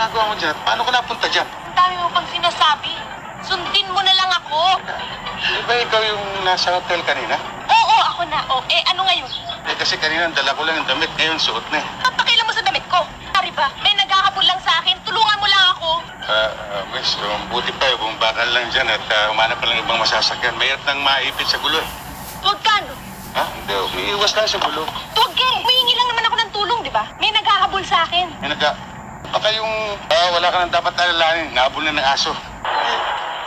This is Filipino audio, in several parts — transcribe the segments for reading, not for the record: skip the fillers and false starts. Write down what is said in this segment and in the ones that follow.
ginagawa mo dyan? Paano ka napunta dyan? Ang dami mo pang sinasabi. Sundin mo na lang ako. Di ba ikaw yung nasa hotel kanina? Oo, ako na. O, ano ngayon? Kasi kanina dala ko lang yung damit, ngayon suot na eh. Papakilan mo sa damit ko. Pari ba? May naghahabol lang sa akin. Tulungan mo lang ako. Miss, buti pa yung bakal lang dyan at umanap pa lang ibang masasakyan. Mayroon nang maipit sa gulo eh. Huwag ka, no? Ha? Hindi, umiiwas lang sa gulo. Huwag ka. Humingi lang naman ako ng tulong, di ba? May naghahabol sa akin. Baka yung wala ka nang dapat alalahanin, nahabol na ng aso.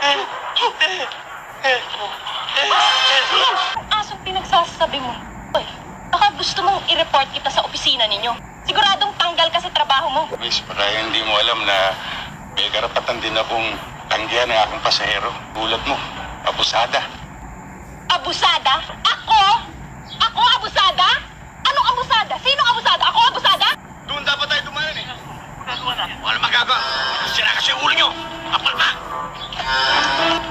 Ang asong pinagsasabi mo. Hoy, baka gusto mong i-report kita sa opisina ninyo. Siguradong tanggal ka sa trabaho mo. Miss, baka hindi mo alam na may karapatan din akong tanggihan ng akong pasahero. Tulad mo, abusada. Abusada? Ako? Ako abusada? Anong abusada? Sinong abusada? Ako abusada? Doon dapat tayo dumayon eh. Magagawa na. Wala magagawa. Sira kasi yung ulo nyo. Kapal ba?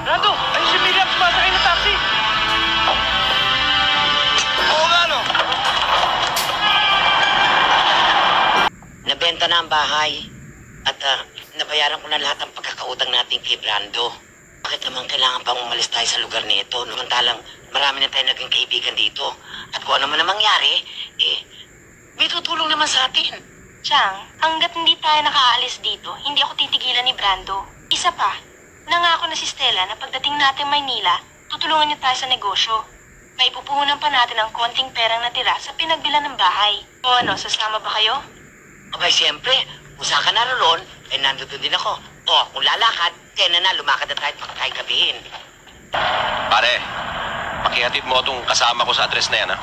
Rando, ay si Miriam sumasakay ng taxi. Oo nga, no? Nabenta na ang bahay at nabayaran ko na lahat ng pagkakautang natin kay Brando. Bakit naman kailangan pang umalis tayo sa lugar nito? Samantalang marami na tayo naging kaibigan dito. At kung ano man ang mangyari, may tutulong naman sa atin. Chang, hanggat hindi tayo nakaalis dito, hindi ako titigilan ni Brando. Isa pa, nangako na si Stella na pagdating natin Maynila, tutulungan niyo tayo sa negosyo. May pupuhunan pa natin ang konting perang natira sa pinagbilan ng bahay. O ano, sasama ba kayo? Abay, siyempre, kung saan ka naroon, nandito din ako. O, kung lalakad, kaya na lumakad na tayo tayo gabihin. Pare, pakihatid mo itong kasama ko sa address na yan, ha?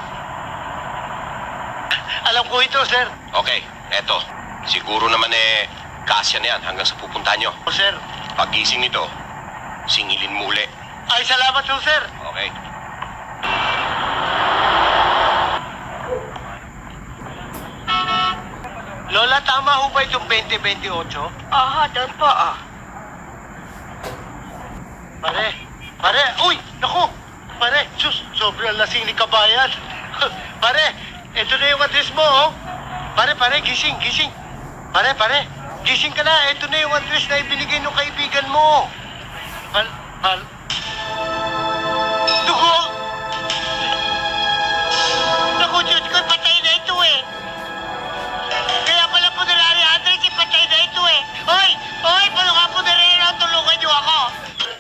Alam ko ito, sir. Okay, eto. Siguro naman kasya na yan hanggang sa pupuntahan nyo. O, sir. Pag-gising nito, singilin mo uli. Ay, salamat po, sir. Okay. Lola, tama ho ba itong 2028? Aha, doon po ah. Pare, uy, naku! Pare, sobrang lasing ni kabayan. Pare, ito na yung address mo, oh. Pare, gising. Pare, gising ka na. Ito na yung address na ibinigay ng kaibigan mo. Dugo! Naku, Diyos ko, patay na ito eh. Kaya pala po nilari address, patay na ito eh. Hoy, paano nga po nilari tulungan niyo ako?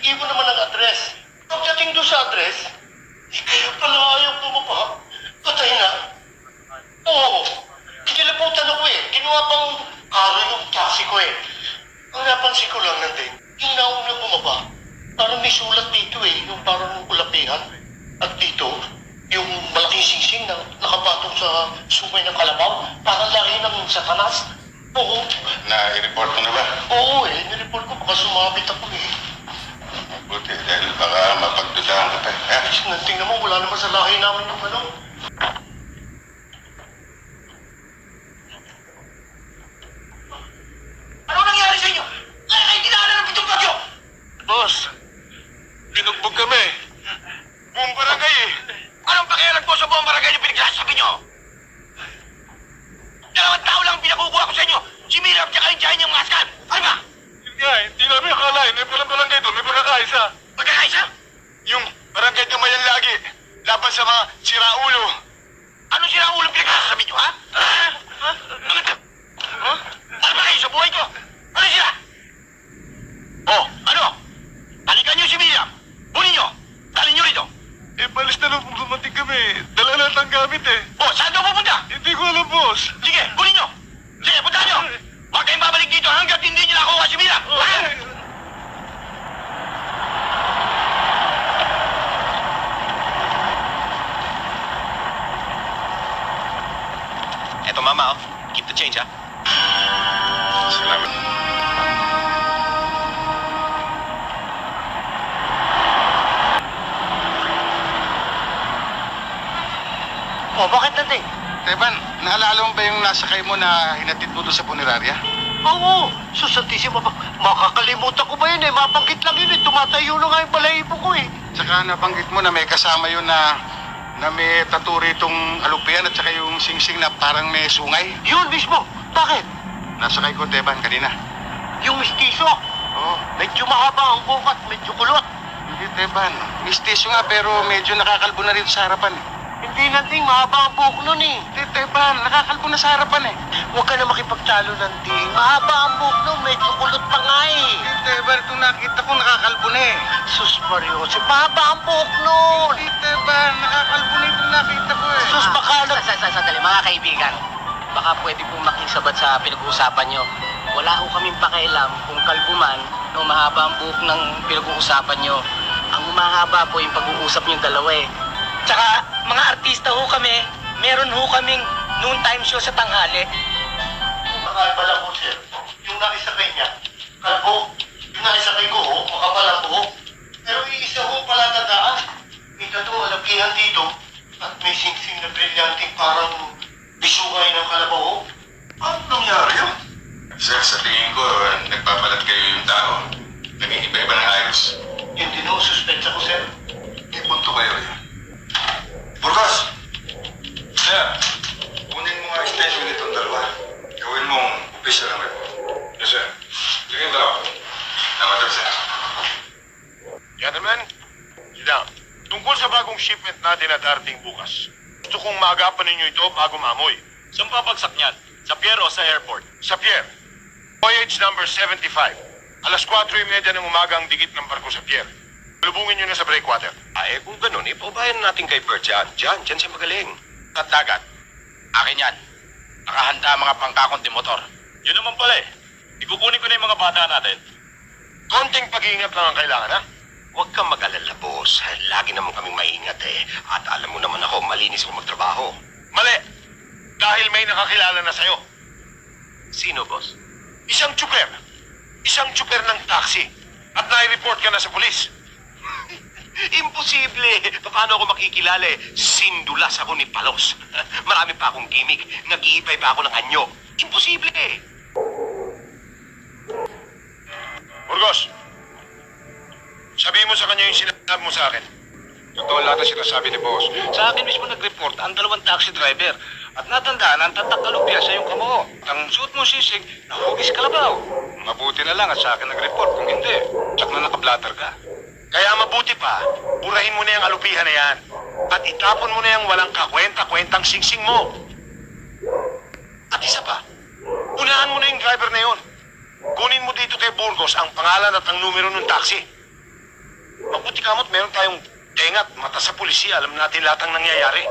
Ibo naman ang address. Pagdating doon sa address, kayo pala ayaw bumaba. Patay na. Oo. Kinilabutan ako eh. Kinuha pang karo yung taxi ko eh. Ang napansin ko lang natin, yung naunang bumaba, parang may sulat dito eh. Yung parang ulapihan. At dito, yung malaking singsing na nakapatong sa sungay ng kalabaw. Parang lahi ng satanas. Oo. Na-report mo na ba? Oo eh. Nireport ko baka sumabit ako eh. Buti, dahil baka mapagdudahan ka pa. Tingnan mo, wala naman sa lahi namin yung ano. Ano nangyari sa inyo? Ay, dinaanan ng pitong bagyo! Boss, binugbog kami. Buong barangay eh. Anong pakialam ko sa buong barangay yung pinagsasabi nyo? Dalawang tao lang ang pinakukuha ko sa inyo. Si Miriam at yung tiyahin niyang maskan. Ano ba? Hindi namin akalain. May palang barangay doon. May pagkakaisa. Pagkakaisa? Yung barangay Kamayan lagi. Laban sa mga siraulo. Ano sila ang ulang pinagsasabi nyo, ha? Ano ba kayo sa buhay ko? Ano sila? Oh, ano? Halikan niyo si Miriam. Bunin niyo. Dalhin niyo rito. Balis na lang dumating kami. Dala lahat ang gamit eh. Oh, saan daw pupunta? Hindi ko alam, boss. Sige, bunin niyo. Sige, puntahan niyo. Huwag kayong babalik dito hanggat hindi niyo nakuha si Miriam. Ha? Eto, mama, oh. Keep the change, ha? Salamat. Oh, bakit natin? Teban, naalala mo ba yung nasakay mo na hinatid mo doon sa punerarya? Oo, susantissimo ba? Makakalimutan ko ba yun eh? Mabanggit lang yun eh. Tumatayo na nga yung balahibo ko eh. Tsaka nabanggit mo na may kasama yun na may taturi itong alupian at saka yung singsing na parang may sungay. Yun mismo. Bakit? Nasakay ko, Teban, kanina. Yung mistiso. Oo. Medyo mahaba ang bukat, medyo kulot. Hindi, Teban. Mistiso nga, pero medyo nakakalbo na rito sa harapan eh. Hindi na Ding, mahaba ang buhok nun eh. Hindi, Teban. Nakakalbo na sa harapan eh. Huwag ka na makipagtalo ng Ding. Mahaba ang buhok nun, medyo kulot pa nga eh. Hindi, Teban. Itong nakita ko, nakakalbo na eh. Sus Mario, si mahaba ang buhok nun. Hindi, Teban. Nakakalbo na itong nakita ko eh. Sus, baka Sandali, mga kaibigan. Baka pwede pong makisabat sa pinag-uusapan nyo. Wala ho kaming pakialam kung kalbo man o mahaba ang buhok ng pinag-uusapan nyo. Ang mahaba po yung pag-uusap nyo dalawa eh. Tsaka, mga artista ho kami, meron ho kaming noon time show sa tanghali. Makakal pala ko, sir. Yung nakisakay niya, kalbo. Yung nakisakay ko, makapal ang buhok. Pero iisa ho pala tandaan. May tattoo alapihan dito at may singsing na brilyanting parang bisugay ng kalabaw. Ano nangyari yun? Sir, sa tingin ko, nagpapalat kayo yung tao. Naging iba-iba ng ayos. Yun din ho, suspensa ko, sir. May punto kayo rin. Burgos! Sir, kunin mo nga extension nitong dalawa. Gawin mong official ng report. Yes, sir. Sige, dalawa. Namatag, sir. Gentlemen, sit down. Tungkol sa bagong shipment natin na darating bukas, gusto kong maagapan ninyo ito bago maamoy. Saan papagsak niyan? Sa pier o sa airport? Sa pier. Voyage number 75. Alas 4:30 ng umaga ang dikit ng barko sa pier. Lubungin nyo na sa breakwater. Kung ganun, ipaubayan natin kay Bert dyan. Diyan siya magaling. At dagat. Akin yan. Nakahanda ang mga pangkakong motor. Yun naman pala eh. Ikukunin ko na yung mga bata natin. Konting pag-iingat lang ang kailangan, ha? Huwag kang mag-alala, boss. Lagi naman kaming maingat eh. At alam mo naman ako, malinis ako magtrabaho. Mali! Dahil may nakakilala na sa'yo. Sino, boss? Isang tsuper. Isang tsuper ng taxi. At nai-report ka na sa pulis. Imposible! Paano ako makikilala eh? Sindulas ako ni Palos. Marami pa akong gimmick. Nag-iipay pa ako ng anyo. Imposible eh! Burgos! Sabihin mo sa kanya yung sinabi mo sa akin. Totoo lahat ang sinasabi ni boss. Sa akin mismo nag-report ang dalawang taxi driver. At natandaan ang tatak kalupya sa iyong kamo. Ang suot mo sisig, nahugis kalabaw. Mabuti na lang at sa akin nag-report. Kung hindi, tsak na nakablatter ka. Kaya mabuti pa, burahin mo na yung alupihan na yan. At itapon mo na yung walang kakwenta-kwentang singsing mo. At isa pa, unahan mo na yung driver na yon. Kunin mo dito kay Burgos ang pangalan at ang numero ng taxi. Mabuti kamot, meron tayong tengat, mata sa pulisya. Alam natin lahat ang nangyayari.